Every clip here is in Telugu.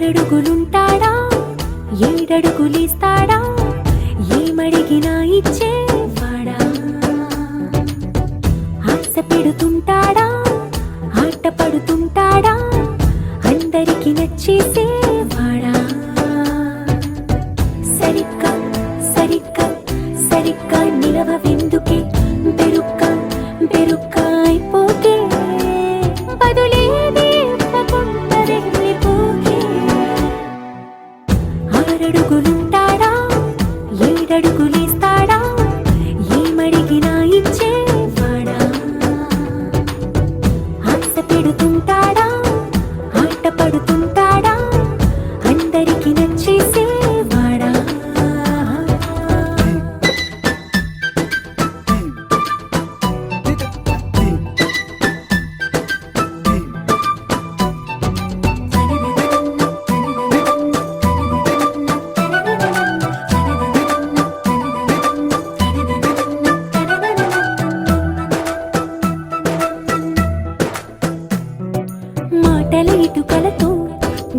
ఆరడుగులుంటాడా ఏడడుగులేస్తాడా ఏమడిగినా ఇచ్చేవాడా ఆశ పెడుతుంటాడా ఆట పడుతుంటాడా అందరికి నచ్చేసేవాడా సరిగ్గా సరిగ్గా సరిగ్గా నిలవవెందుకే బెరుక్క బెరుక్క అయిపోకే బదులేది ఇవ్వకుండా వెళ్ళిపోకే ఆరడుగులుంటాడా ఏడడుగులేస్తాడా ఏమడిగినా ఇచ్చేవాడా ఆశ పెడుతుంటాడా ఆట పడుతుంటాడా అందరికి నచ్చేసేవాడా మాటల ఇటుకలతో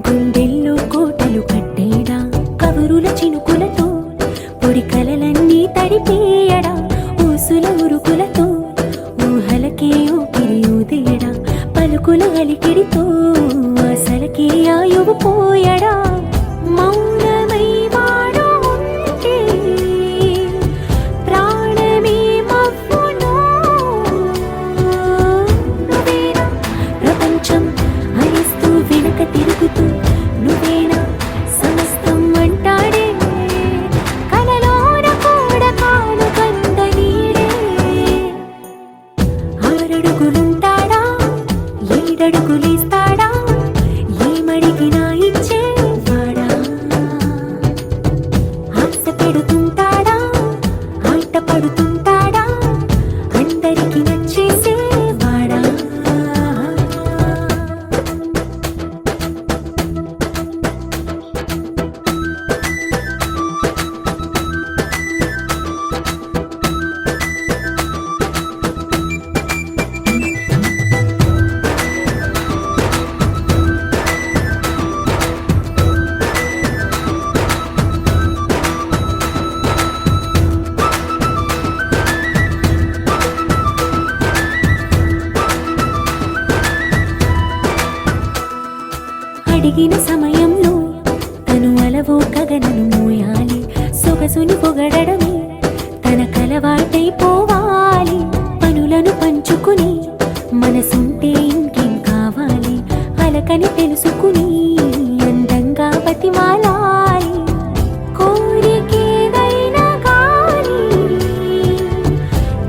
గుండెల్లో కోటలు కట్టేడా కబురుల చినుకులతో పొడి కలలన్నీ తడిపేయడా ఊసుల ఉరుకులతో ఊహలకే ఊపిరి ఊదేయడా పలుకుల అలికిడితో అసలకే ఆయువు పోయడా మౌనమై వాడు ఉంటే ప్రాణమే మవ్వును నువ్వేనా ప్రపంచం అరిస్తూ వెనుక తిరుగుతూ నువ్వేనా సమస్తం అంటాడే కలలోన కూడా కాను కంద నీడే ఆరడుగులుంటాడా ఏడడుగులేస్తాడా ఏమడిగినా ఇచ్చేవాడా ఆశ పెడుతుంటాడా ఆట పడుతుంటాడా అందరికి నచ్చేసేవాడా అడిగిన సమయంలో తను అలవో గగనను మోయాలి సొగసుని పొగడమే తన కలవాటైపోవాలి పనులను పంచుకుని మనసుంటే ఇంకేం కావాలి అలకని తెలుసుకుని అందంగా బతిమాలాలి కోరికేదైనా గాని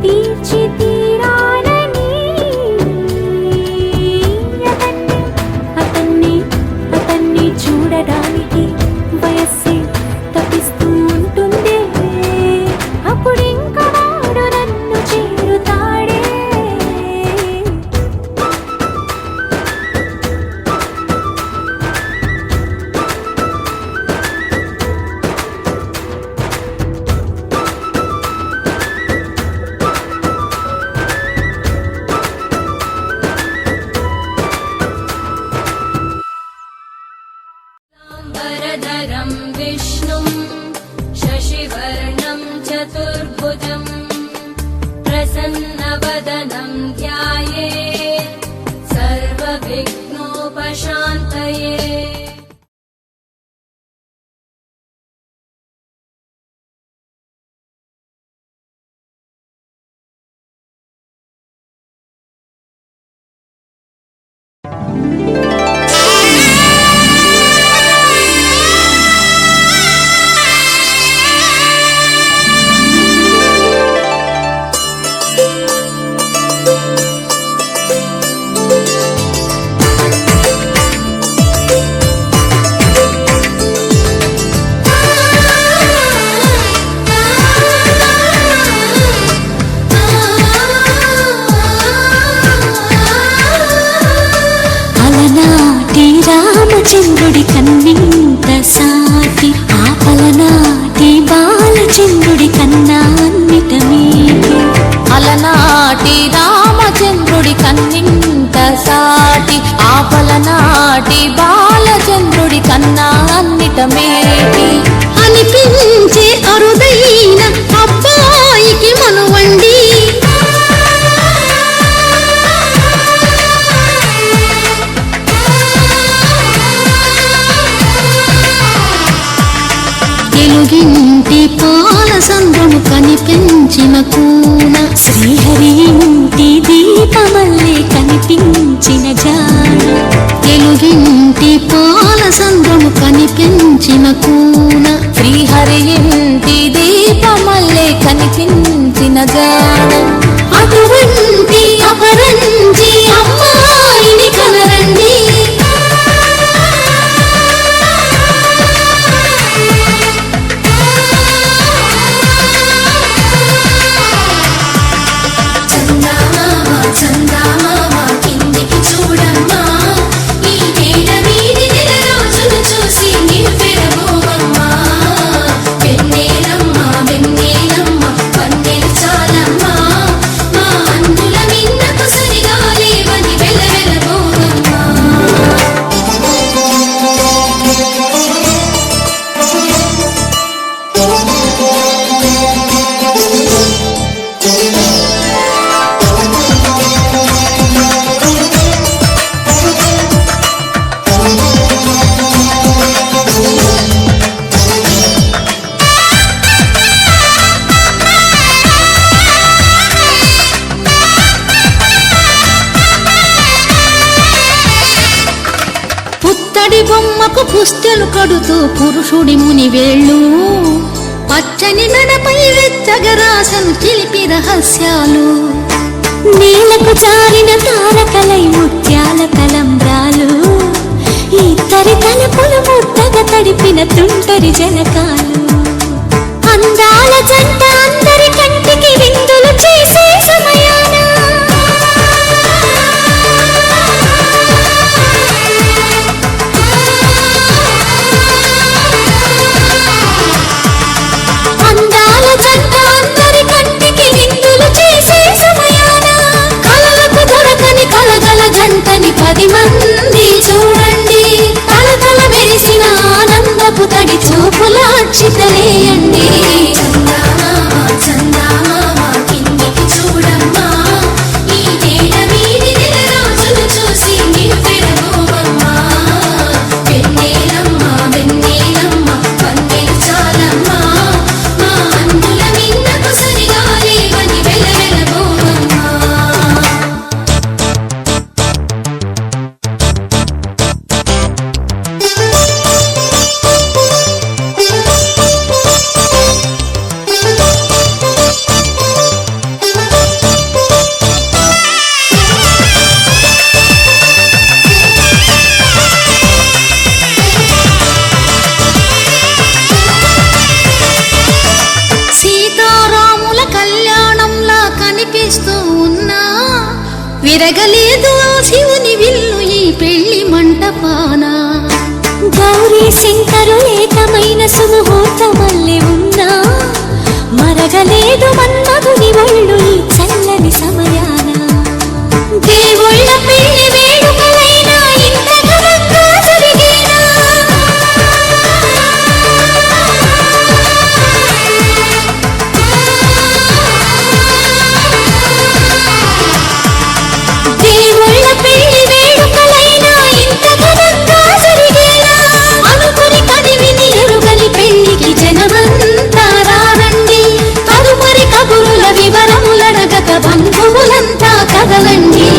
తీర్చి తీరాలని అతన్ని చూడడానికి వయస్సే తప్పిస్తూ ఉంటుంది అప్పుడింకా వాడు నన్ను చేరుతాడే वरदरं विष्णुं शशिवर्णं चतुर्भुजं प्रसन्नवदनं ध्यायेत् सर्वविघ्नोपशान्तये రామచంద్రుడి కన్నింత సాటి ఆపలనాటి బాలచంద్రుడి కన్నా అన్నిట మీది అలనాటి రామచంద్రుడి కన్నింత సాటి ఆపలనాటి బాలచంద్రుడి కన్నా పదిమంచిన కూన శ్రీహరి ఇంటి దీపమల్లే కనిపించిన జాన తెలుగింటి పాల సంద్రము కనిపించిన కూన శ్రీహరి ఇంటి దీపమల్లే కనిపించిన జాన అటువంటి అపరంజి అమ్మాయిని కనరండి పుత్తడి బొమ్మకు పుస్తెలు కడుతూ పురుషుడి ముని వేళ్ళు పచ్చని మెడపై వెచ్చగరాసను చిలిపి రహస్యాలు నీలకు జారిన తారకలై ముత్యాల తలంబ్రాలు ఇద్దరి తలుపులు ముద్దగా తడిపిన తుంటరి జలకాలు అందాల జంట అందరి కంటికి విందులు చేసే సమయాన అందాల జంట అందరి కంటికి విందులు చేసే సమయాన కలలకు దొరకని కలగల జంటని 10 మంది చూడండి తలతల మెరిసిన ఆనందపు తడి చూపుల అక్షితలేయండి సీతారాముల కళ్యాణంలా కనిపిస్తూ ఉన్నా విరగలేదు ఆ శివుని విల్లు ఈ పెళ్లి మంటపాన గౌరీ శంకరు ఏకమైన సుముహూర్తమల్లె ఉన్నా మరగలేదు మన్మధుని ఒళ్ళు ఈ చల్లని సమయాన దేవుళ్ళ పెళ్లి వేడుకలైనా ఇంత ఘనంగా జరిగేనా దేవుళ్ళ పెళ్లి వేడుకలైనా ఇంత ఘనంగా జరిగేనా అనుకుని కదివిని ఎరుగని పెళ్లికి జనమంతా రారండి తదుపరి కబురుల వివరములడగక బంధువులంతా కదలండి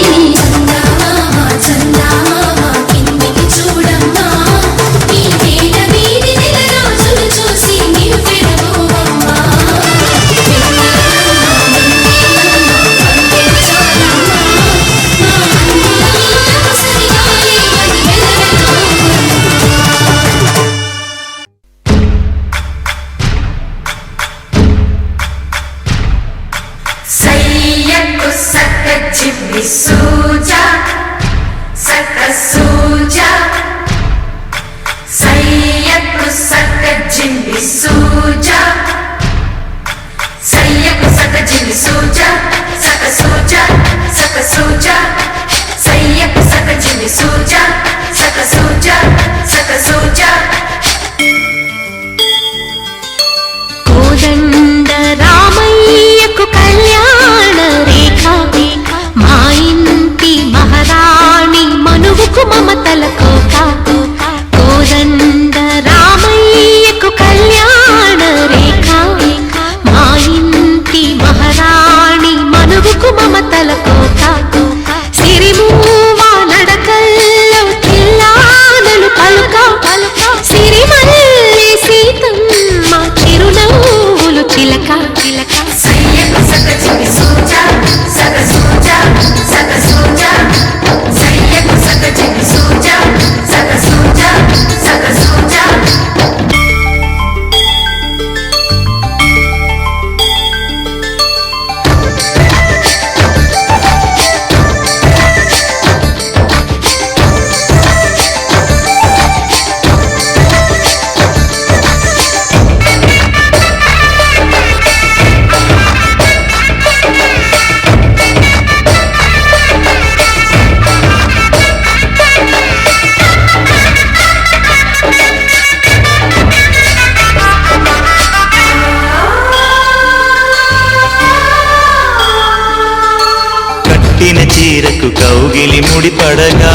తోటి ముడిపడగా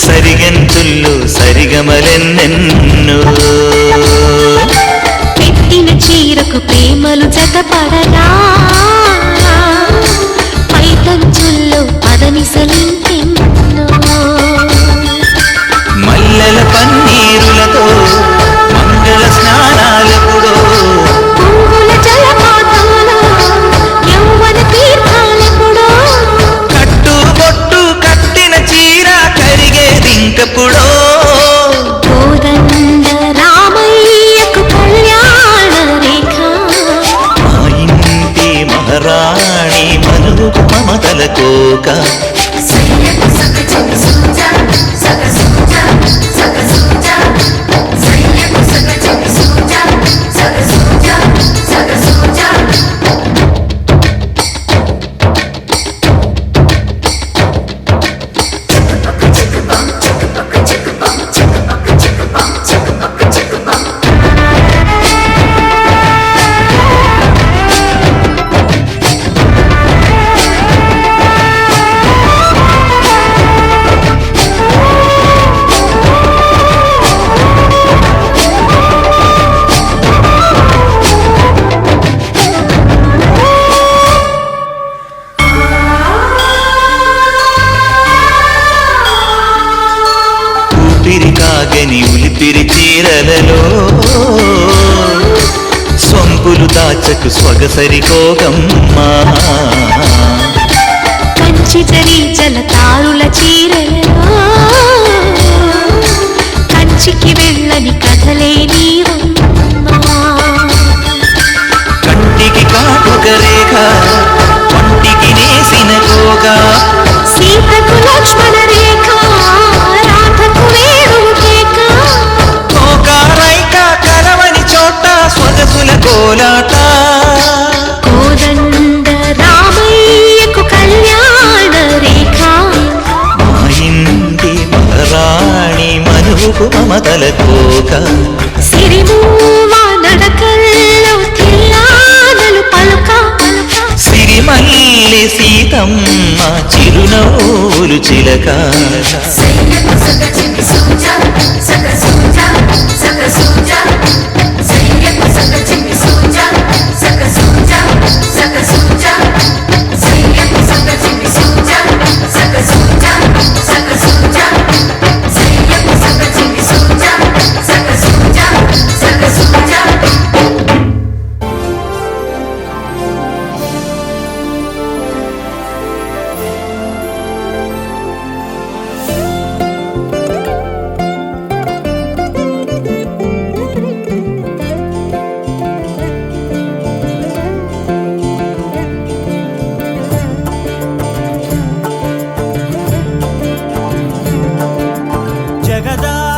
సరిగంతుల్లో సరిగమలెన్నెన్నో పెట్టిన చీరకు ప్రేమలు జతపడగా పైతంచుల్లో పదనిసలింకెన్నో మల్లెల పన్నీరులతో మంగళ స్నానాలెప్పుడో పువ్వుల జలపాతాల యౌవన తీర్థాలెప్పుడో కట్టు బొట్టు కట్టిన చీర కరిగేదింకప్పుడో కోదండ రామయ్యకు కళ్యాణ రేఖ మా ఇంటి మహారాణి మనువుకు మమతల కోక కాగని ఉలిపిరి చీరలలో సొంపులు దాచకు స్వగసరి కోగమ్మా కంచి జరి జలతారుల చీరలలో కంచికి వెళ్ళని కథలే నీవమ్మా కంటికి కాటుక రేఖ వంటికి నేసిన కోగా సీతకు లక్ష్మణ రేఖ రాధకు వేణువు కేక కోకారైక కరవని చోట స్వగసుల కోలాట కోదండ రామయ్యకు కళ్యాణ రేఖ మా ఇంటి మహారాణి మనువుకు మమతల కోక సిరిమూవ నడకల్లో తిల్లానలు పలుక సిరిమల్లి సీతమ్మ చిరునవ్వులు చిలక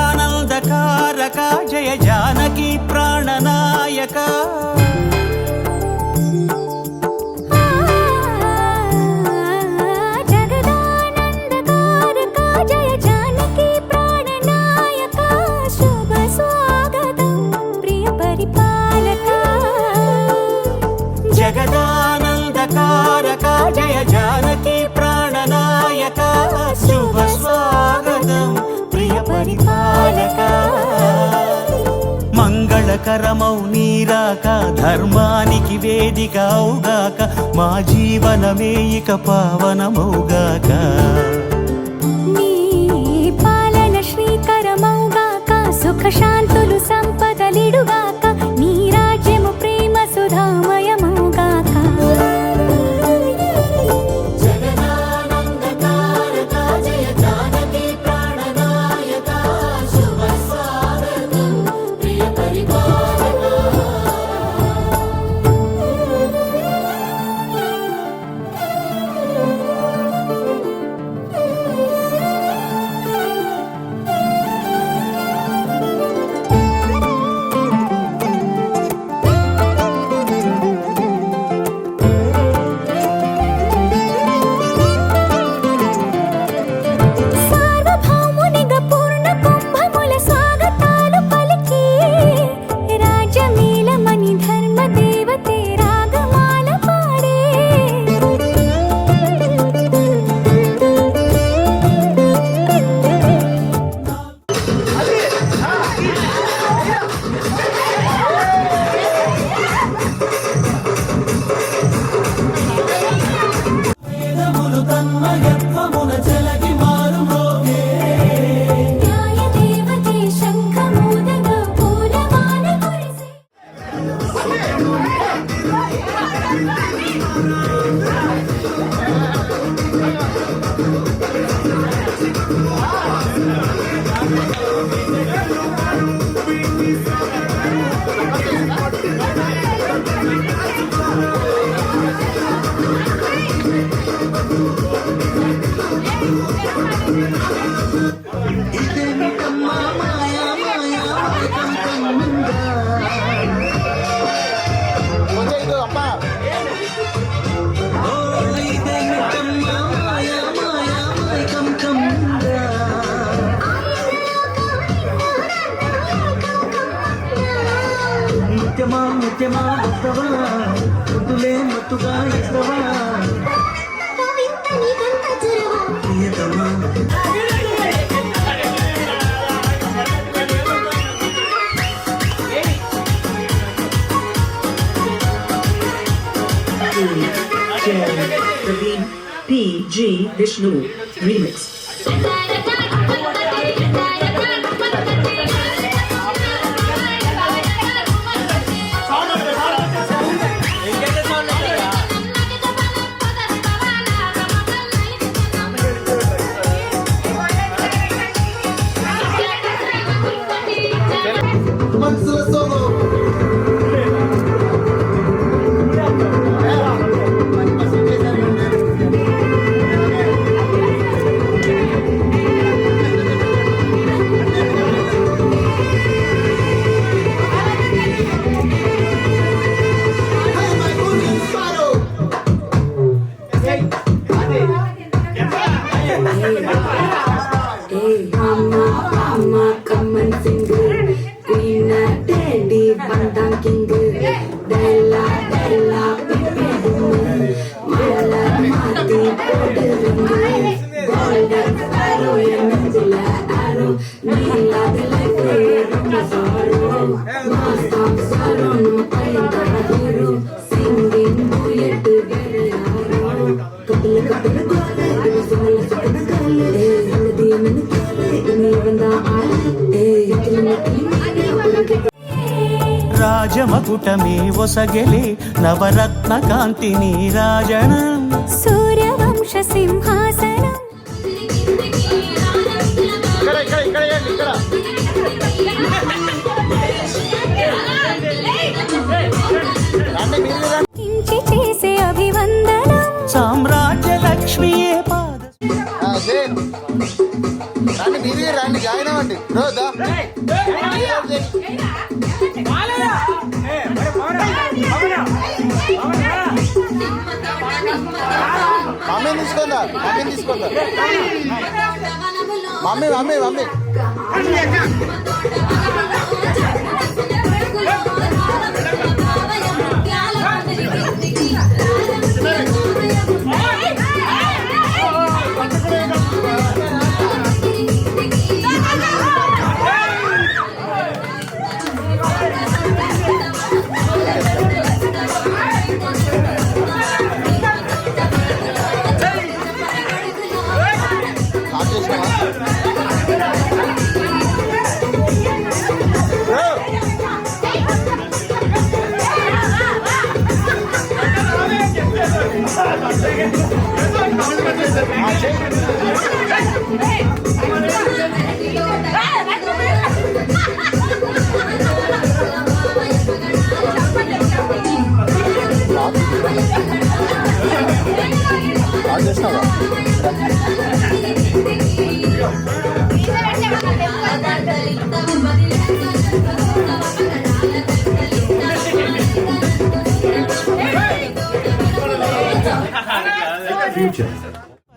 జగదానందకారక జయ జానకి ప్రాణనాయక జగదానందకారక జయ జానకి ప్రాణనాయక శుభ స్వాగతం ప్రియ పరిపాలక జగదానందకారక జయ జానకి ప్రాణనాయక శుభ స్వాగతం ప్రియ పరిపాలక మంగళకరమౌ నీరాక ధర్మానికి వేదిక అవుగాక మా జీవనమే ఇక పావనమౌగాక నీ పాలన శ్రీకరమౌగాక సుఖ శాంతులు సంపదలిడుగాక నీ రాజ్యము ప్రేమ సుధామయమౌగాక గ్రామమున చెలగి మారు మ్రోగే న్యాయదేవతే శంఖమూదగా పూలమాల కురిసే ముత్యమా ముత్యమా వస్తవా ముద్దులే మత్తుగా ఇస్తవా ప్రియతమా Praveen P.G. Vishnu Remix. రాజమకుటమే ఒసగెలే నవరత్న కాంతి నీరాజనం సూర్యవంశ సింహాసనం కించి చేసే అభివందనం సామ్రాజ్య లక్ష్మియే పాద రండి జాయిన్ అవ్వండి రోజా మమ్మీని తీసుకుందా మమ్మీ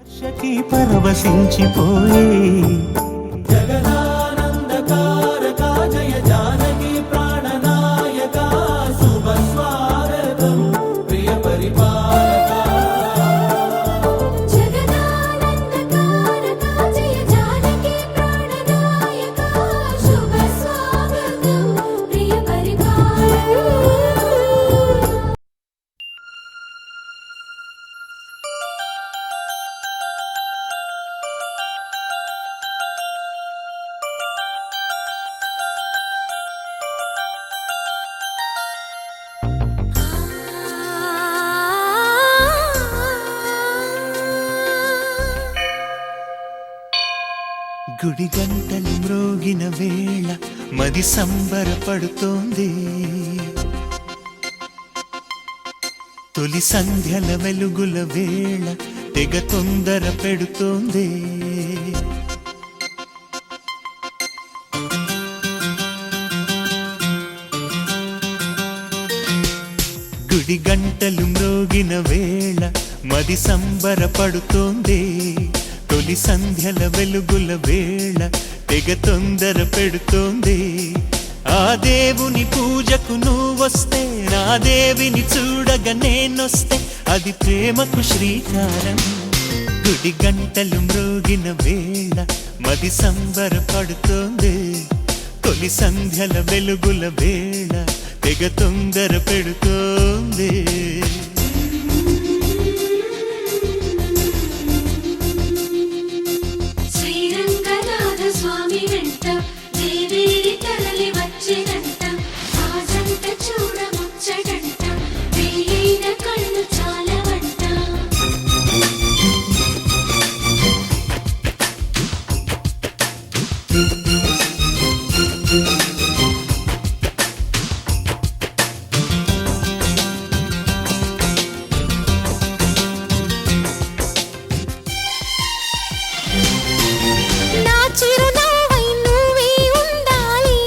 వర్షకి పరవశించిపోయే జగదానందకారక జయ జానకి ప్రాణనాయక శుభ స్వాగతం ప్రియ పరిపాలక జగదానందకారక జయ జానకి ప్రాణనాయక శుభ స్వాగతం ప్రియ పరిపాలక గుడి గంటలు మ్రోగిన వేళ మది సంబరపడుతోంది తొలి సంధ్యల వెలుగుల వేళ తెగ తొందర పెడుతోంది గుడి గంటలు మ్రోగిన వేళ మది సంబరపడుతోంది తొలి సంధ్యల వెలుగుల వేళ తెగ తొందర పెడుతోంది ఆ దేవుని పూజకు నువ్వొస్తే నా దేవిని చూడగా నేనొస్తే అది ప్రేమకు శ్రీకారం గుడి గంటలు మ్రోగిన వేళ మది సంబరపడుతోంది తొలి సంధ్యల వెలుగుల వేళ తెగ తొందర పెడుతోంది శ్రీరంగనాథ స్వామి వెంట దేవేరి తరలి వచ్చినంట ఆ జంట చూడ ముచ్చటంట వేయిన కళ్ళు చాలవంట నా చిరునవ్వై నువ్వే ఉండాలి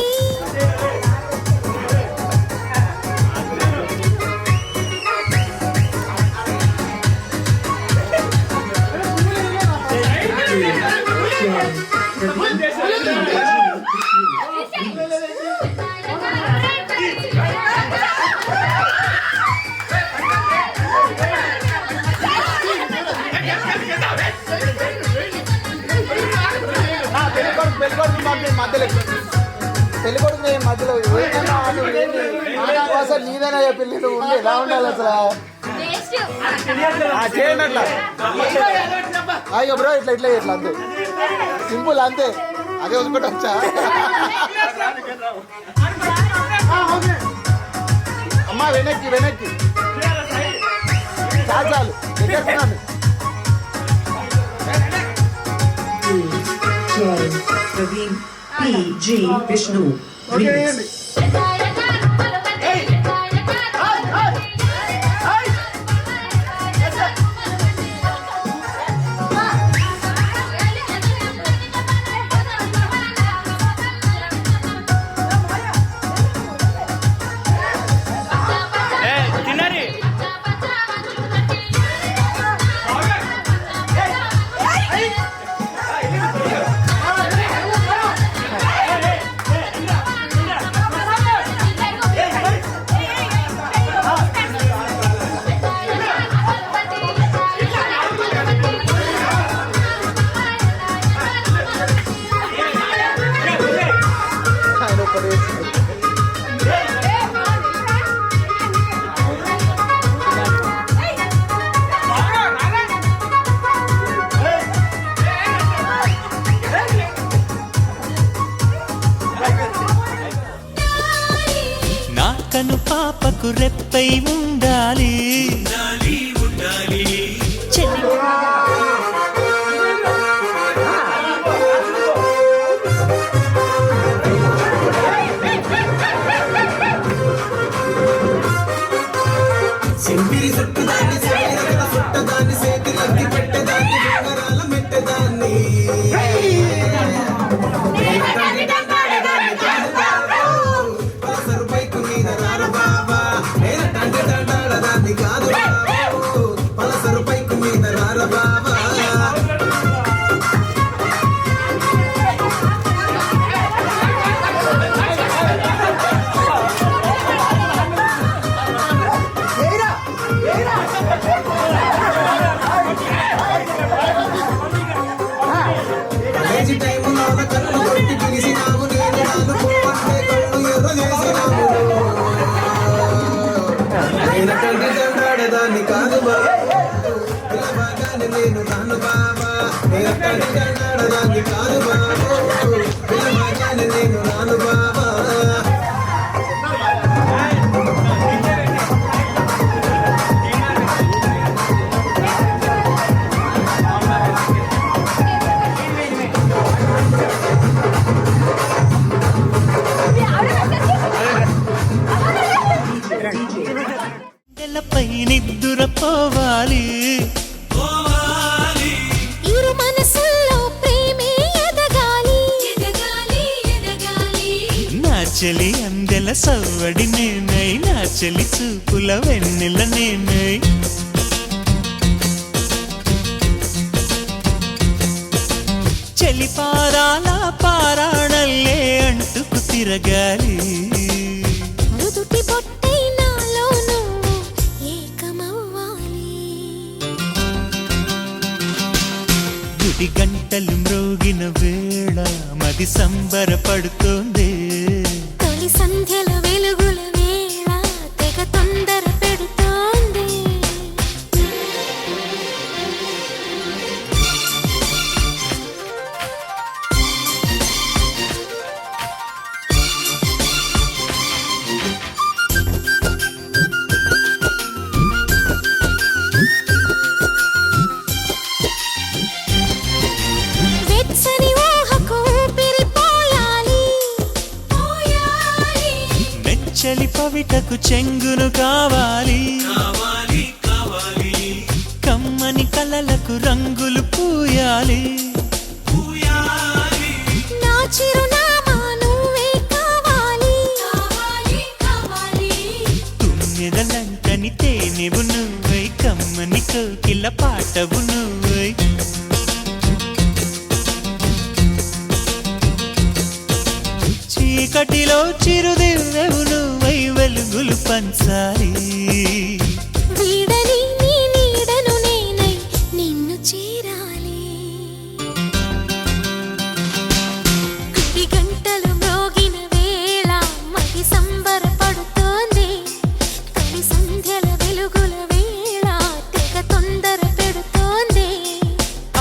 పెళ్లి కొడుకు మధ్యలో అసలు నీదైనా పెళ్లి నువ్వు ఉండి ఎలా ఉండాలి అసలు చేయండి అట్లా అయ్యో బ్రో ఇట్లా ఇట్లా ఇట్లా అంతే సింపుల్ అంతే అదే వదిలిపెట్టచ్చా అమ్మా వెనక్కి వెనక్కి చాలు చాలు దగ్గరున్నాను Praveen P.G. Vishnu Remix. కను పాపకు రెప్పై ఉండాలి చెల్లి సింపిరి సుట్టుదాన్ని సేతిరగల సుట్టదాన్ని సేతిలకి పెట్టదాన్ని ఉంగరాల మెట్టదాన్ని పలసరు బైకు మీద రార బాబా నేను తండ్రి తండాడదాన్ని కాదు బాబు పలసరు బైకు మీద రార బాబా టైములో కన్ను కొట్టి పిలిచినావు నేను నాను పోవంటే కళ్ళు ఎర్ర చేసినావు నేను తండ్రి తండాడదాన్ని కాదు బాబా పిలవగానే నేను రాను బాబా నేను తండ్రి తండాడదాన్ని కాదు బాబు పిలవగానే నేను రాను బాబా చెలి అందెల సవ్వడి నేనై నా చెలి చూపుల వెన్నెల నేనై చెలి పారాల పారాణల్లే అంటుకు తిరగాలి నుదుటి బొట్టై నాలో నువ్వు ఏకమవ్వాలి గుడి గంటలు మ్రోగిన వేళ మది సంబరపడుతోంది తొలి సంధ్యల వెలుగుల వేళ తెగ తొందర పెడుతోంది వెచ్చని ఊహకు ఊపిరి పోయాలి నెచ్చలి పవిటకు చెంగును కావాలి కమ్మని కలలకు రంగులు పూయాలి నా చిరునామా నువ్వే కావాలి తుమ్మెదలంటని తేనెవు నువ్వై కమ్మని కోకిల పాటవు నువ్వై చీకటిలో చిరుదివ్వెవు నువ్వై వెలుగులు పంచాలి వీడని నీ నీడను నేనై నిన్ను చేరాలి గుడి గంటలు మ్రోగిన వేళ మది సంబరపడుతోంది తొలి సంధ్యల వెలుగుల వేళ తెగ తొందర పెడుతోంది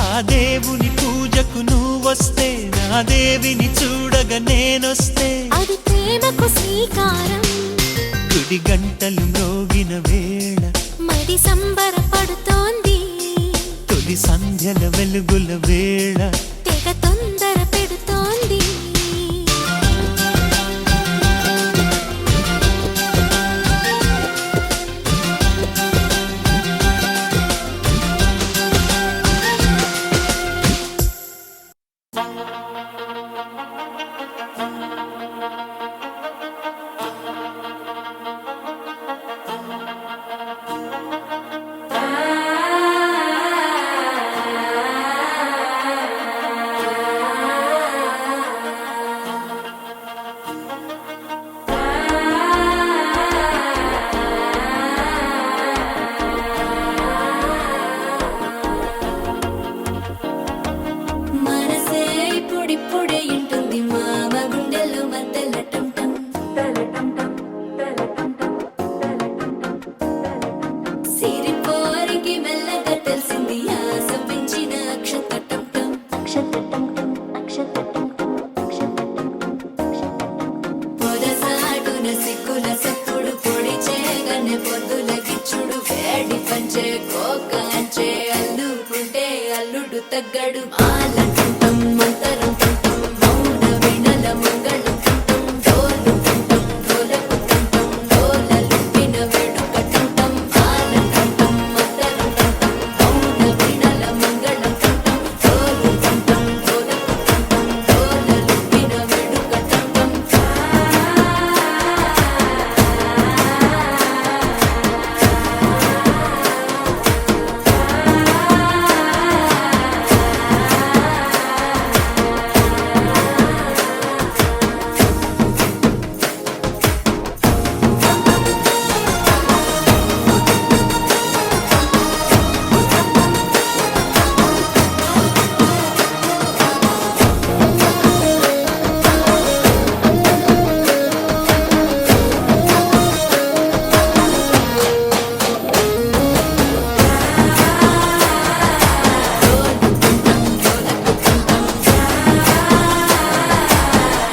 ఆ దేవుని పూజకు నువ్వొస్తే నా దేవిని చూడగా నేనొస్తే అది ప్రేమకు శ్రీకారం గుడి గంటలు మ్రోగిన వేళ మది సంబరపడుతోంది తొలి సంధ్యల వెలుగుల వేళ తెగ తొందర పెడుతోంది మనసే ఇప్పుడిప్పుడే ఇంటుంది మామ గుండెల్లో మధ్యల టంటం సిరిపోరికి మెల్లగా తెలిసింది ఆశ పెంచిన అక్షత టంటం పొదసాటున సిక్కుల సప్పుడు పొడి చేయగానే పొద్దుల గిచ్చుడు వేడి పంచే కోకాంచే అల్లుకుంటే అల్లుడు తగ్గడు ఆలంటుంటం మంతరం టుంటం మౌన వినల మంగళం టుంటం డోలు టుంటం డోలకు టుంటం డోలలుంపిన వేడుక టుంటం ఆలంటుంటం మంతరం టుంటం మౌన వినల మంగళం టుంటం డోలు టుంటం డోలకు టుంటం డోలలుంపిన వేడుక టుంటం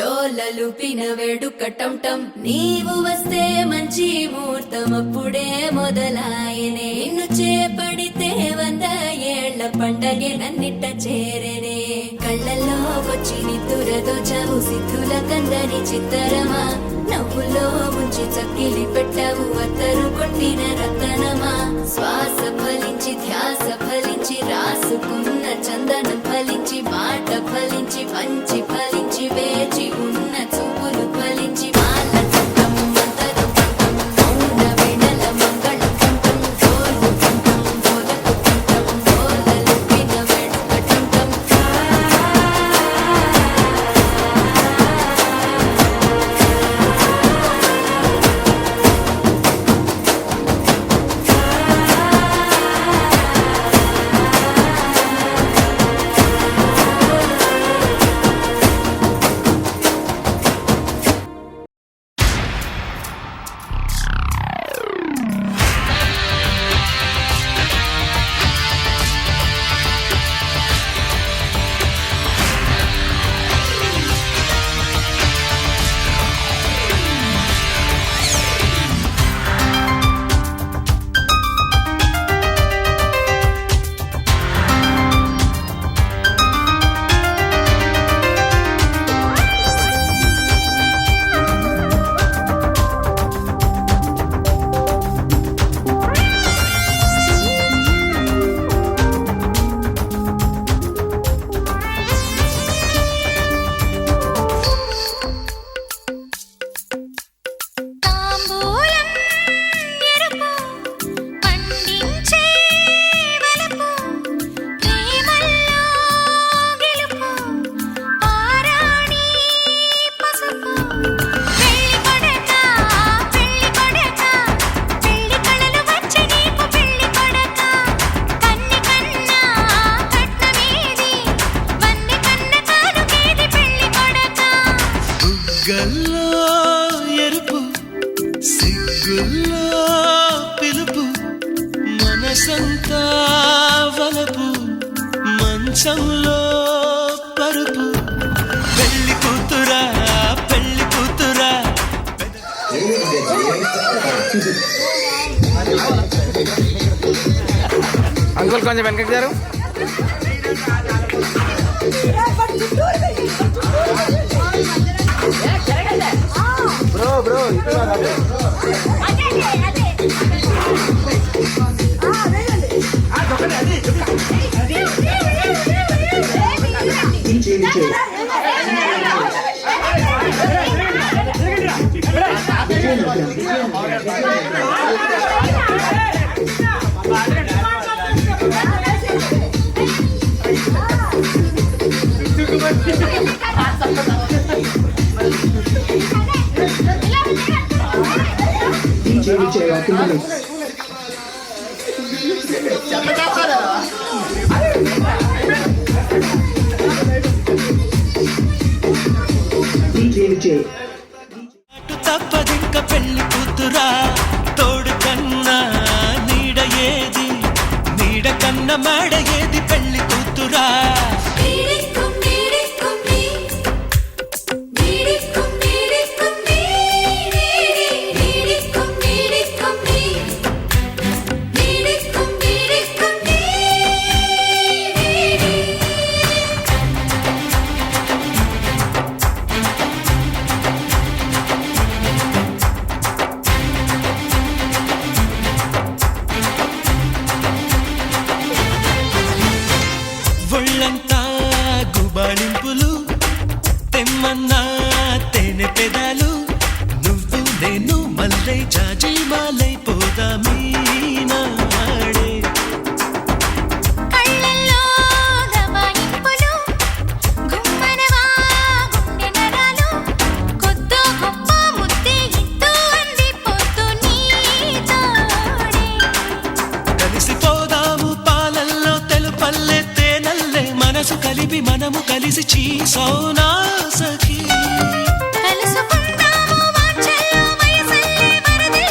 డోలలుపిన వేడుక టంటం నీవు వస్తే మంచి ముహూర్తం అప్పుడే మొదలాయనే నిన్ను చేపడితే 100 ఏళ్ల పండగే నన్నిట్ట చేరనే కళ్ళల్లో వచ్చి నిద్దురదోచావు సిద్ధుల కందని చిత్తరమా నవ్వులో ముంచి చక్కిలి పెట్టావు అత్తరు కొట్టిన రతనమా శ్వాస ఫలించి ధ్యాస ఫలించి రాసుకున్న చందనం ఫలించి మాట ఫలించి పంచి ఫలించి వేచి ఉన్న చూపులు ఫలించి బుగ్గల్లో ఎరుపు సిగ్గుల్లో పిలుపు మనసంతా వలపు మంచంలో పరుపు పెళ్లి కూతురా పెళ్లి కూతురా అంకుల్ కొంచెం వెనకకి జారు. Bro DJ Vijay. DJ Vijay rock in the mix. DJ Vijay. అటు తప్పదింక పెళ్లి కూతురా తోడు కన్నా నీడ ఏది నీడ కన్నా మాడ ఏది పెళ్లి కూతురా నీడిక్కుం నీడిక్కుం నీడిక్కుం నీడిక్కుం నీడిక్కుం నీడిక్కుం నీడిక్కుం నీడిక్కుం ఒళ్ళంతా గుబాళింపులు తెమ్మన్నా తేనె పెదాలు నువ్వు నేను మల్లై జాజి మాలై పోదామీ నాడే కళ్ళల్లో దబాయింపులు గుమ్మనవా గుండె నరాలు కొద్దో గొప్ప ముద్దే ఇద్దు అంది పొద్దు నీ తోడే కలిసిపోదాము పాలల్లో తెలుపల్లె తేనల్లే మనసు కలిపి మనము కలిసి చీసౌనా సఖీ కలుసుకుందాము వాంఛల్లో వయసల్లే వరదల్లే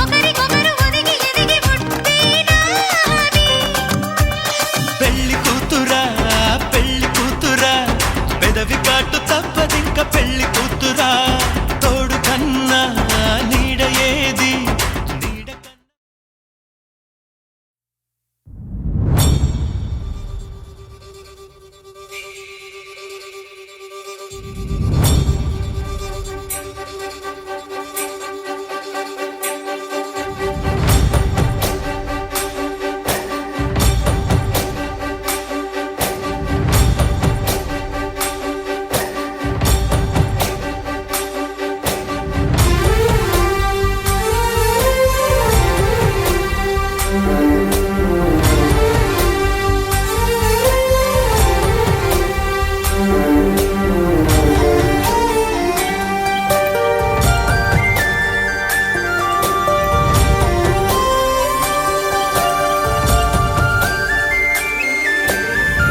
ఒకరికొకరు ఒదిగి ఎదిగి పుట్టినాది పెళ్లి కూతురా పెదవి కాటు తప్పదింక పెళ్లి కూతురా తోడు కన్నా నీడ ఏది నీడ కన్నా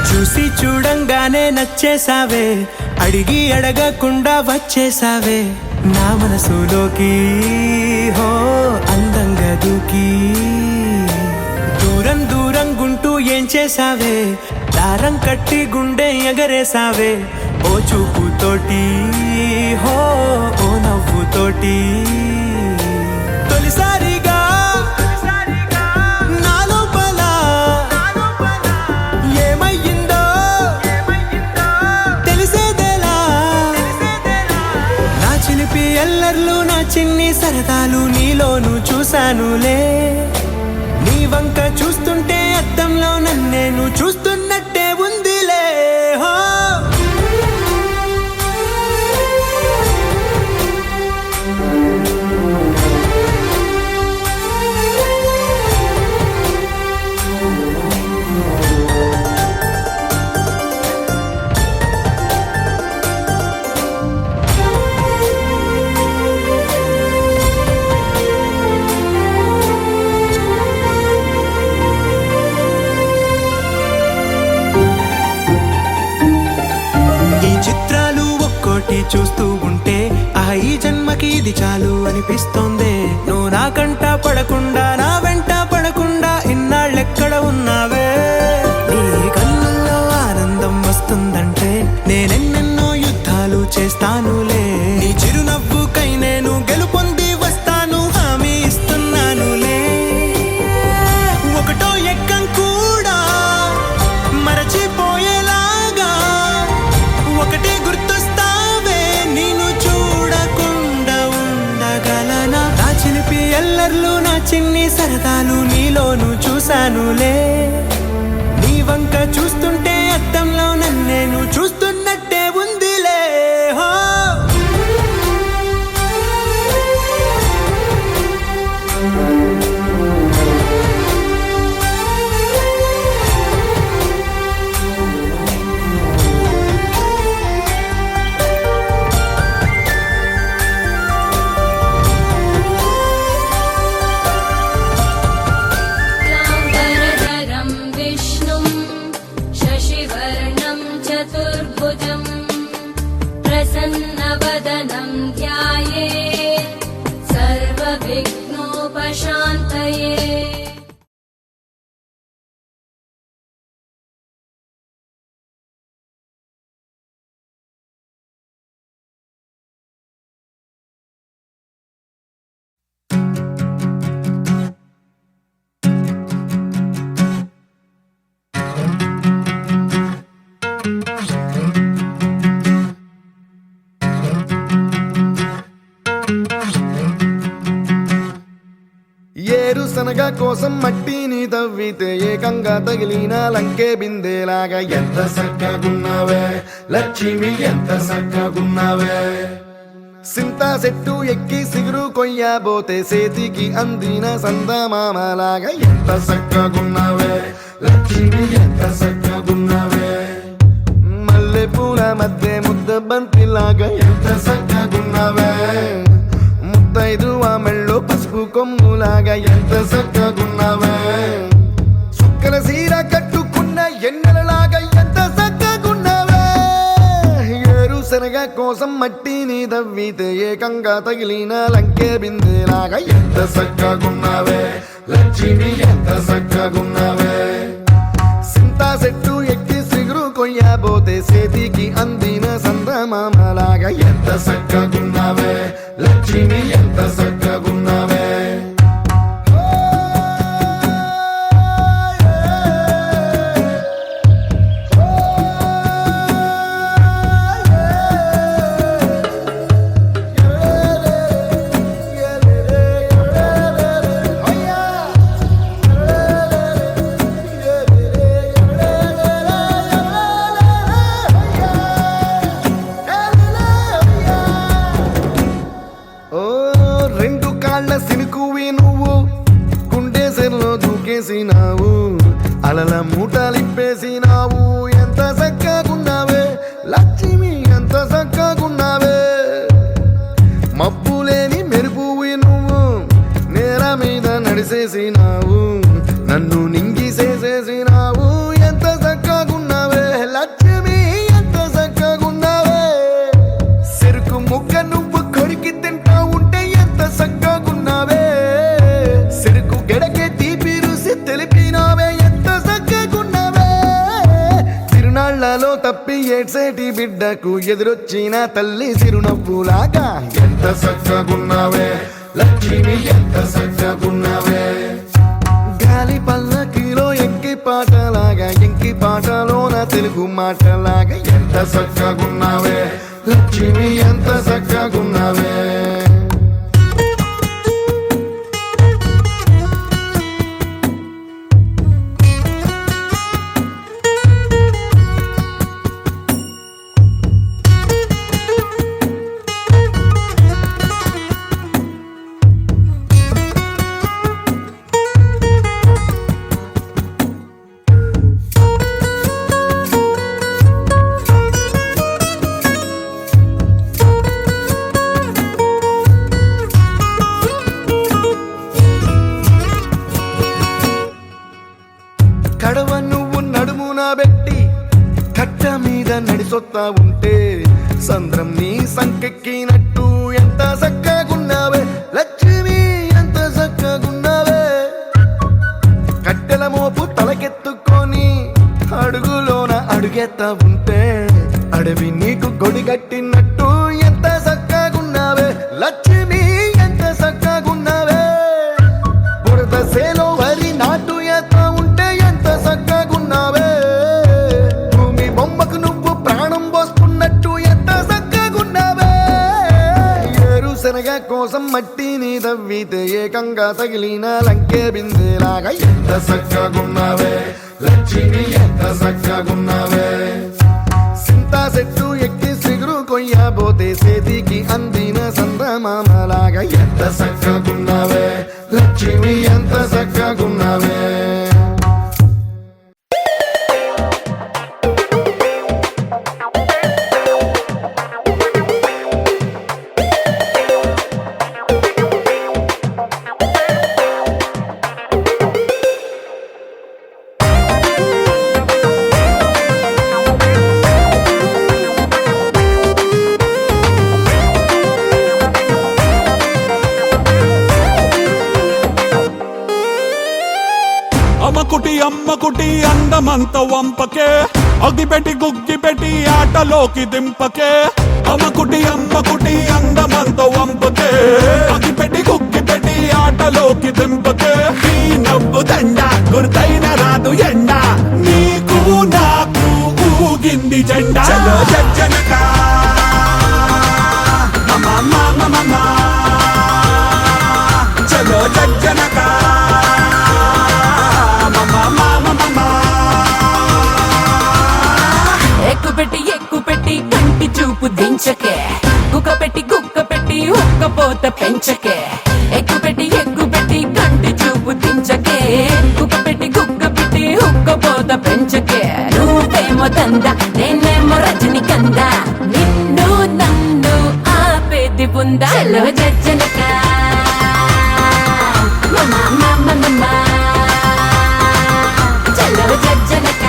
చూసి చూడంగానే నచ్చేసావే అడిగి అడగకుండా వచ్చేసావే నా మనసులోకి హో అందంగా దూకి దూరం దూరం గుంటూ ఏం చేసావే దారం కట్టి గుండె ఎగరేసావే ఓ చూపుతోటి హో ఓ నవ్వుతోటి తొలిసారిగా నా లోపల ఏమయ్యిందో తెలిసేదేలా నా చిలిపి ఎల్లర్లు నా చిన్ని సరదాలు నీలోను చూశానులే నీ వంక చూస్తుంటే అద్దంలో నన్నేను చూస్తున్నట్టే ఉందిలే హో చూస్తూ ఉంటే నాకి ఇది చాలు అనిపిస్తోందే. నువ్వు నాకంట పడకుండా నా వెంట పడకుండా ఇన్నాళ్ళెక్కడ ఉన్నావే. నీ కళ్ళల్లో ఆనందం వస్తుందంటే నేనెన్నెన్నో యుద్ధాలు చేస్తానులే. నీ చిరునవ్వుకై నేను గెలుపొంది వస్తాను, హామీ ఇస్తున్నానులే. ఒకటో ఎక్కం కూడా మరచిపోయేలాగా ఒకటే గుర్తొస్తావే. నేను చూడకుండా ఉండగలనా? నా చిలిపి ఎల్లర్లు నా చిన్ని సరదాలు నీలోను చూశానులే. నీ వంక చూస్తుంటే అద్దంలో నన్నేను చూస్తున్నట్టే ఉందిలే. హో वरदरं विष्णुं शशिवर्णं चतुर्भुजं प्रसन्नवदनं ध्यायेत् सर्वविघ्नोपशान्तये. ఏరుశనగ కోసం మట్టిని తవ్వితే ఏకంగా తగిలిన లంకే బిందేలాగా ఎంత చక్కగున్నావే లక్ష్మి, ఎంత చక్కగున్నావే. సింతా చెట్టు ఎక్కి సిగురు కొయ్యబోతే చేతికి అందిన సందమామలాగా ఎంత చక్కగున్నావే లక్ష్మి, ఎంత చక్కగున్నావే. మల్లె పూల మధ్య ముద్ద బంతిలాగా ఎంత చక్కగున్నావే. ముద్దైదు ఆ మెళ్ళో పసుపు కొమ్ములాగా ఎంత చక్కగున్నావే. సుక్కల సీర కట్టుకున్న ఎన్నెలలాగా ఎంత చక్కగున్నావే. ఏరుశనగ కోసం మట్టిని దవ్వితే ఏకంగా తగిలిన లంకే బిందేలాగా ఎంత చక్కగున్నావే లక్ష్మి, ఎంత చక్కగున్నావే. సింతా చెట్టు ఎక్కి సిగురు కొయ్యబోతే చేతికి అందిన సందమామలాగా ఎంత చక్కగున్నావే లక్ష్మి, ఎంత చక్కగున్నావే. రెండు కాళ్ళ సినుకువి నువ్వు గుండెసెల్లో దూకేసినావు, అలల మూటలిప్పేసినావు. ఎంత చక్కగున్నావే లక్ష్మి, ఎంత చక్కగున్నావే. మబ్బులేని మెరుపువి నువ్వు నేల మీద నడిసేసినావు, నన్ను నింగిసేసేసినావు. ఎంత చక్కగున్నావే లక్ష్మి, ఎంత చక్కగున్నావే. చెరుకు ముక్క నువ్వు కొరికి తింటా ఉంటే ఎంత చక్కగున్నావే. చెరుకు గెడకే తీపి రుసి తెలిపినావే, ఎంత చక్కగున్నావే. తిరునాళ్లలో తప్పి ఏడ్సేటి బిడ్డకు ఎదురొచ్చిన తల్లి చిరునవ్వులాగా ఎంత చక్కగున్నావే లక్ష్మి, ఎంత చక్కగున్నావే. గాలి పల్లకిలో ఎంకి పాటలాగా ఎంకి పాటలోన తెలుగు మాటలాగా ఎంత చక్కగున్నావే లక్ష్మి, ఎంత చక్కగున్నావే. కడవ నువ్వు నడుమున పెట్టి కట్ట మీద నడిసొత్తా ఉంటే సంద్రం నీ సంకెక్కినట్టు ఎంత చక్క ఎత్త ఉంటే అడవి నీకు గొడి కట్టినట్టు ఎంత చక్కగున్నావే లక్ష్మి ఎంత చక్కగున్నావే బురద సేలో వరి నాటు ఎత్త ఉంటే ఎంత చక్కగున్నావే భూమి బొమ్మకు నువ్వు ప్రాణం పోసుకున్నట్టు ఎంత చక్కగున్నావే ఏరుశనగ కోసం మట్టిని తవ్వితే ఏకంగా తగిలిన లంకే బిందెలాగా ఎంత చక్కగున్నావే లక్ష్మి ఎంత చక్కగున్నావే సింతా చెట్టు ఎక్కి సిగురు కొయ్యబోతే చేతికి అందిన సందమామలాగా ఎంత చక్కగున్నావే లక్ష్మి ఎంత చక్కగున్నావే అమ్మకుటి అందమంత వంపకే అగిపెట్టి గుగ్గిపెట్టి ఆటలోకి దింపకే అమ్మకుటి అందమంత వంపకే అగిపెట్టి గుగ్గిపెట్టి ఆటలోకి దింపకే ఈ నవ్వు దండ గుర్తైన రాదు ఎండ నీకు నాకు ఊగింది జెండా చలో జజ్జనక చలో జజ్జనక ఎక్కుపెట్టి కంటి చూపు దించకే గుక్క పెట్టి హుక్కపోత పెంచకే ఎక్కుపెట్టి కంటి చూపు దించకే గుక్క పెట్టి హుక్కపోత పెంచకే నువ్వేమో దంద నేనేమో రజని కంద నిన్ను నన్ను ఆపేది ఉందా చలో జజ్జనక చలో జజ్జనక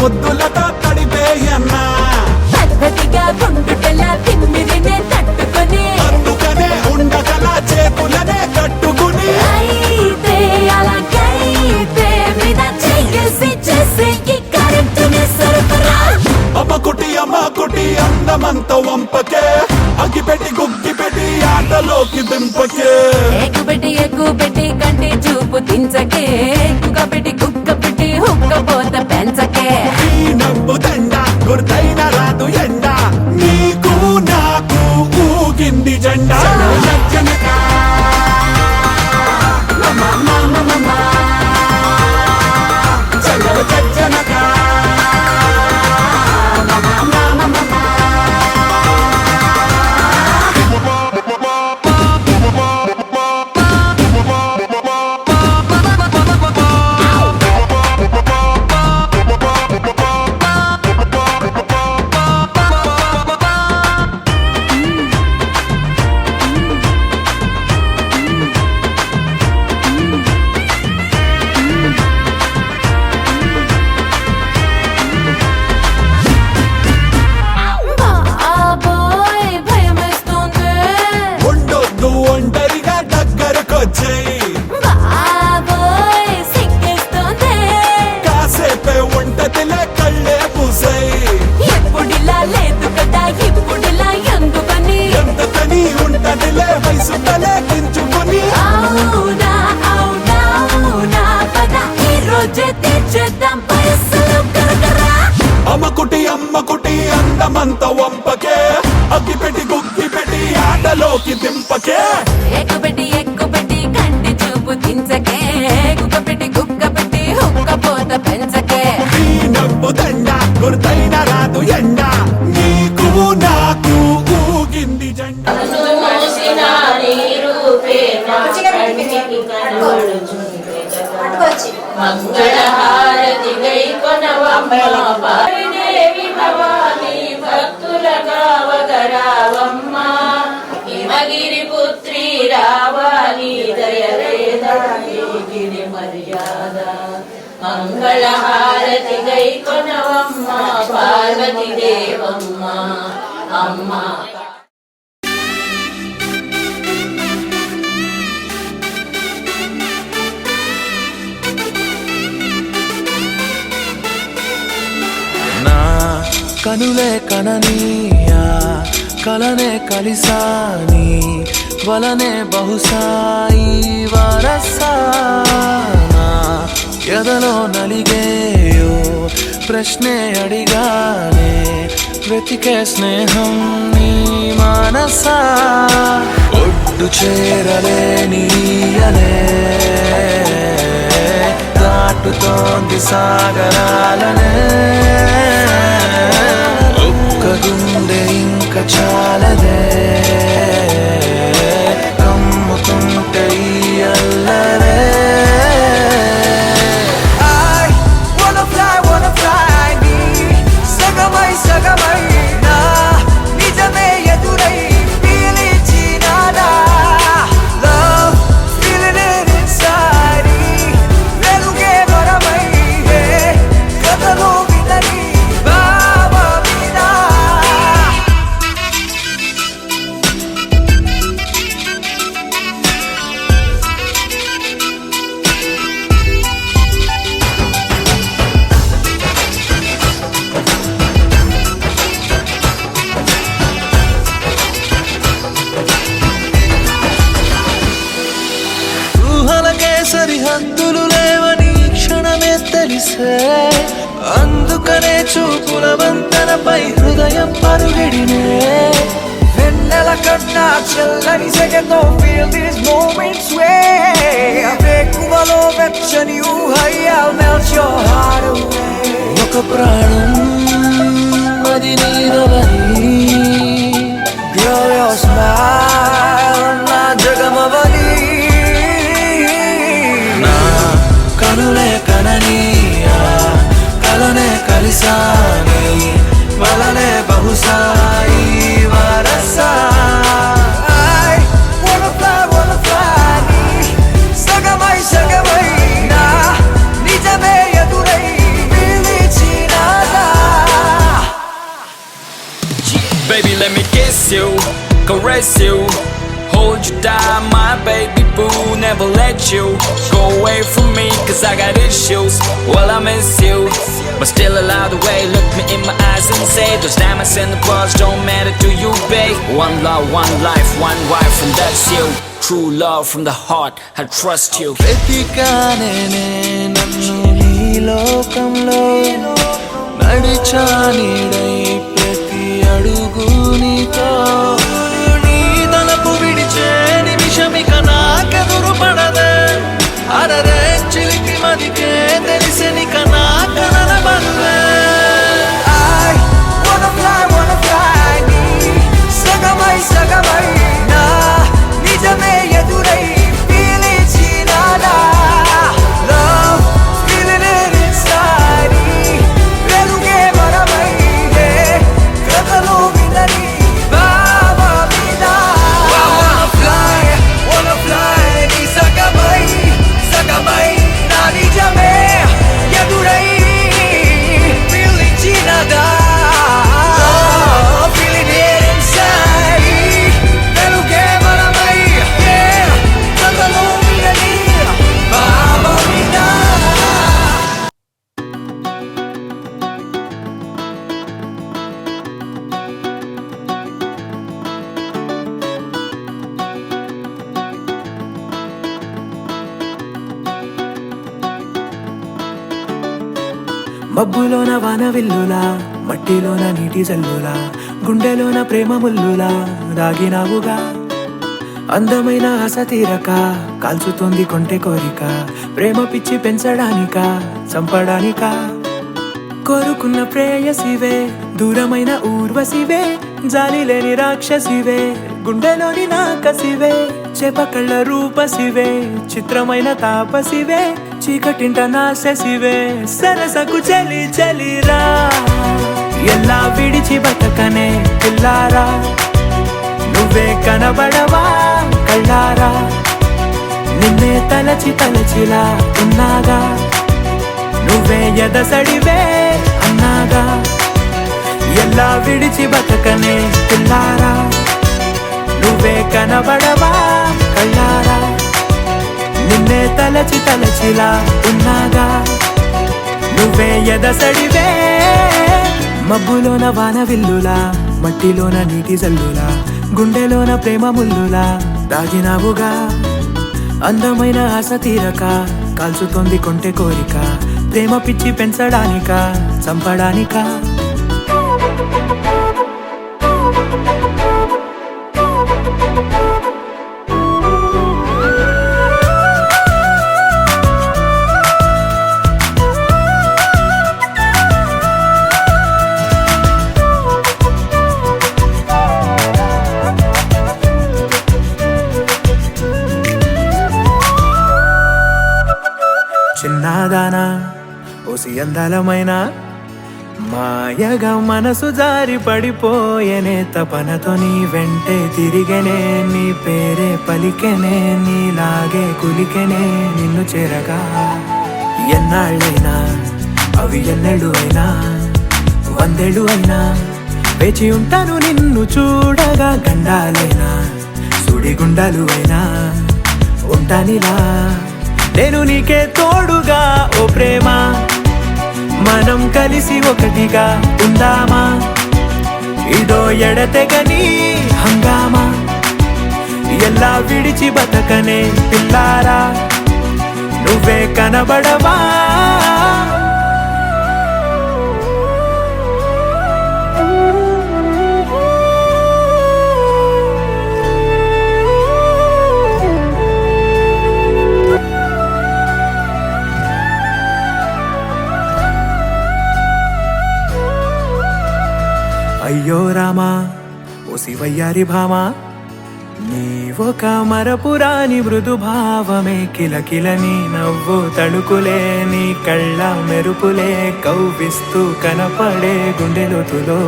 ముద్దులతో తడిపేయన్నా పద్ధతిగా గుండుటలా తిమ్మిరినే తట్టుకొని అందుకనే ఉండగల చేతులనే కట్టుకుని అయితే అలాగైతే మీద చేసి కరెంటునే సరఫరా అమ్మకుటి అందమంత వంపకే అగిపెట్టి గుగ్గిపెట్టి ఆటలోకి దింపకే ఎక్కుపెట్టి కంటి చూపు దించకే గుక్క పెట్టి హుక్కపోత పెంచకే ఈ నవ్వు దండ గుర్తైన రాదు ఎండ నీకు నాకు ఊగింది జెండా జనక చలో జనక ఒంటరిగా దగ్గరకొచ్చేయి బాబోయ్ సిగ్గేస్తోంది కాసేపే ఉంటదిలే కళ్ళే పూసాయి ఎప్పుడిలా లేదు కదా ఇప్పుడిలా ఎందుకని ఎంతకని ఉంటదిలే వయసుంటలే గించుకుని అవునా పద ఈ రోజే తీర్చేద్దాం పైసలు కరకరా అమ్మకుటి అందమంత వంపకే అగ్గిపెట్టి గుగ్గిపెట్టి ఆటలోకి దింపకే ఎక్కుపెట్టి కంటి చూపు దించకే గుక్క పెట్టి హుక్కపోత పెంచకే ఈ నవ్వు దండ గుర్తైన రాదు ఎండ నీకు నాకు ఊగింది జెండా మంగళహారతి గై దేవి భవానీ భక్తులగా వగరావమ్మా హిమగిరి పుత్రి రావాలి దయలేదానికి మర్యాద మంగళహారతి గై కొనవమ్మ పార్వతి దేవమ్మ అమ్మ. నా కనులే కననీయా కలనే కలిసాని వలనే బహుశాయి వారసానా ఎదలో నలిగేయో ప్రశ్నే అడిగానే వెతికే స్నేహం నీ మానసా ఒడ్డు చేరలేనీయనే దాటుతోంది సాగరాలనే ఒక్క గుండె ఇంక చాలదే కమ్ముతుంటే ఈ అల్లరే సగమై నా నిజమే ఎదురై పీలిచినాడా లవ్ ఫీలింగ్ ఇట్ ఇన్సైడ్ వెలుగే వరమై కథలో వినని బాబా వినా ఊహలకే సరిహద్దులు లేవని క్షణమే తెలిసే అందుకనే చూపుల వంతెనపై హృదయం పరుగిడినే వెన్నెల కన్నా చల్లని సెగతో feel these moments వేకువలో వెచ్చని ఊహై I'll melt your heart away ఒక ప్రాణం అది నీదవని Girl, your smile నా జగమవని నా కనులే కననీయా కలనే కలిసాని వలనే బహుశాయి వారసా I wanna fly నీ సగమై నా నిజమే ఎదురై పిలిచినాదా Baby, let me kiss you, caress you, hold you down, my baby boo. Never let you go away from me, cause I got issues. Well, I miss you, but still allow the way. Look me in my eyes and say those diamonds and the pearls don't matter to you, babe. One love, one life, one wife, and that's you. True love from the heart, I trust you. వెతికానే నన్ను నీ లోకంలో నడిచా నీడై ప్రతి అడుగు నీతో నీ తలపు విడిచే నిమిషమిక నాకెదురు పడదే అరరే చిలికి మదికే తెలిసెనిక నా కనల బరువే I wanna fly నీ సగమై నా నిజమే ఎదురై పిలిచినాడా Love feeling it inside వెలుగే వరమై కథలో వినని బాబా వినా Wanna fly నీ సగమై నా నిజమే ఎదురై పిలిచినాడా Feeling it inside వెలుగే వరమై కథలో వినని బాబా వినా మబ్బులోన వాన విల్లులా మట్టిలోన నీటి జల్లులా గుండెలోన ప్రేమ ముల్లులా దాగినావుగా అందమైన ఆశ తీరక కాల్చుతోంది కొంటె కోరిక ప్రేమ పిచ్చి పెంచడానికా చంపడానికా కోరుకున్న ప్రేయసివే దూరమైన ఊర్వశివే జాలి లేని రాక్షసివే గుండెలోని నాకసివే చేపకళ్ళ రూపసివే చిత్రమైన తాపసివే చీకటింట నాశసివే సరసకు చలి చలి విడిచి బతకనే పిల్లారా నువ్వే కనబడవా కళ్ళారా నిన్నే తలచి తలచిలా ఉన్నాగా నువ్వే ఎదసడివే అన్నాగా ఎలా విడిచి బతకనే పిల్లారా నువ్వే కనబడవా కళ్ళారా నిన్నే తలచి తలచిలా ఉన్నాగా నువ్వే ఎదసడివే మబ్బులోన వాన విల్లులా మట్టిలోన నీటి జల్లులా గుండెలోన ప్రేమ ముల్లులా దాగినావుగా అందమైన ఆశ తీరక కాల్చుతోంది కొంటె కోరిక ప్రేమ పిచ్చి పెంచడానిక చంపడానికా చిన్నదానా ఓసి అందలమైన మాయగా మనసు జారి పడిపోయేనే తపనతో నీ వెంటే తిరిగనే నీ పేరే పలికెనే నీలాగే కులికెనే నిన్ను చేరగా ఎన్నాళ్ళైనా అవి ఎన్నెళ్ళు అయినా 100 ఏళ్ళు అయినా వేచి ఉంటాను నిన్ను చూడగా గండాలైనా సుడిగుండాలు అయినా ఉంటానిలా నేను నీకే తోడుగా ఓ ప్రేమ మనం కలిసి ఒకటిగా ఉందామా ఇదో ఎడతెగని హంగామా ఎలా విడిచి బతకనే పిల్లారా నువ్వే కనబడవా అయ్యో రామా ఓ శివయ్యారి భామా నీవొక మరపురాని మృదు భావమే కిలకిల నీ నవ్వు తడుకులే నీ కళ్ళ మెరుపులే కవ్విస్తూ కనపడే గుండెలోతులో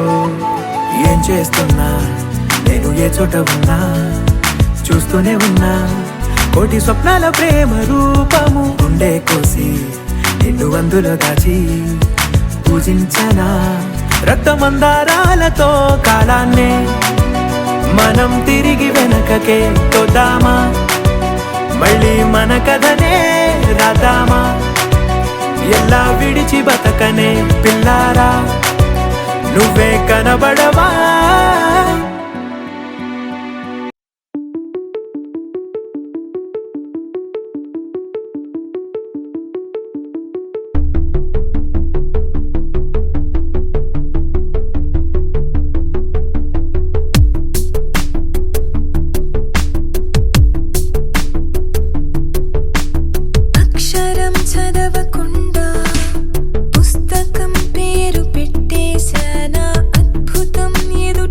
ఏం చేస్తున్నా నేను ఏ చోట ఉన్నా చూస్తూనే ఉన్నా కోటి స్వప్నాల ప్రేమ రూపము గుండె కోసి నిన్ను అందులో దాచి పూజించనా రక్తమందారాలతో కాలాన్నే మనం తిరిగి వెనకకే తోద్దామా మళ్ళీ మన కథనే రాద్దామా ఎలా విడిచి బతకనే పిల్లారా నువ్వే కనబడవా చదవకుండా పుస్తకం పేరు పెట్టేశానా అద్భుతం ఏదో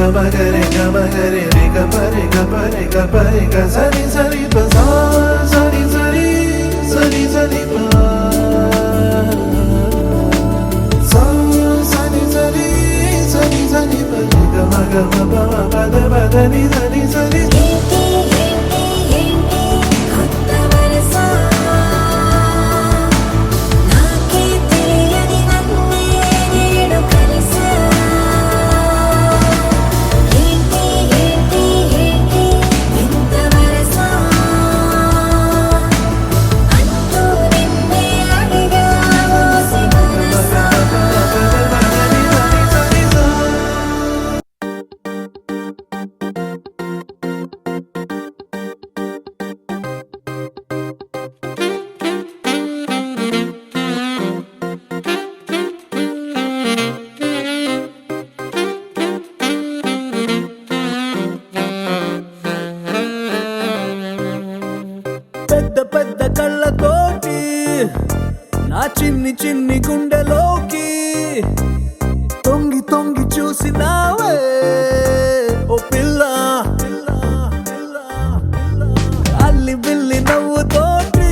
గమగరే గమగరే రే గపరే గపరే గపరే గ సరి సరి ప సా సరి సరి సరి సరి ప సా సరి సరి సరి సరి ప గమ గమ ప పద పద ని సరి సరి ఏంటి ఏంటి ఏంటి కొత్త వరస నాకే తెలియని నన్నే నేడు కలిసా ఏంటి ఏంటి ఏంటి వింత వరస అంటూ నిన్నే అడిగావు మనసా పెద్ద పెద్ద కళ్ళతోటి నా చిన్ని చిన్ని గుండెలోకి తొంగి తొంగి చూసినావే ఓ పిల్ల అల్లి బిల్లి నవ్వుతోటి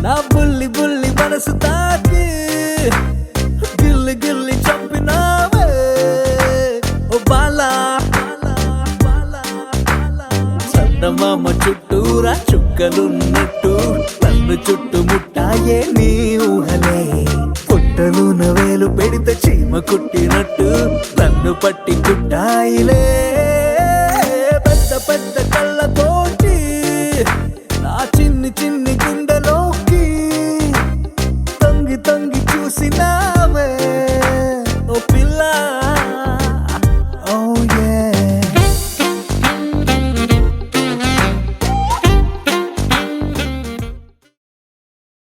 నా బుల్లి బుల్లి మనసు తాకి గిల్లి గిల్లి చంపినావే ఓ బాలా చందమామ చుట్టూరా చుక్కలున్నట్టు నన్ను చుట్టుముట్టాయే నీ ఊహలే పుట్టలు నవేలు పెడితే చీమ కుట్టినట్టు నన్ను పట్టి కుట్టాయిలే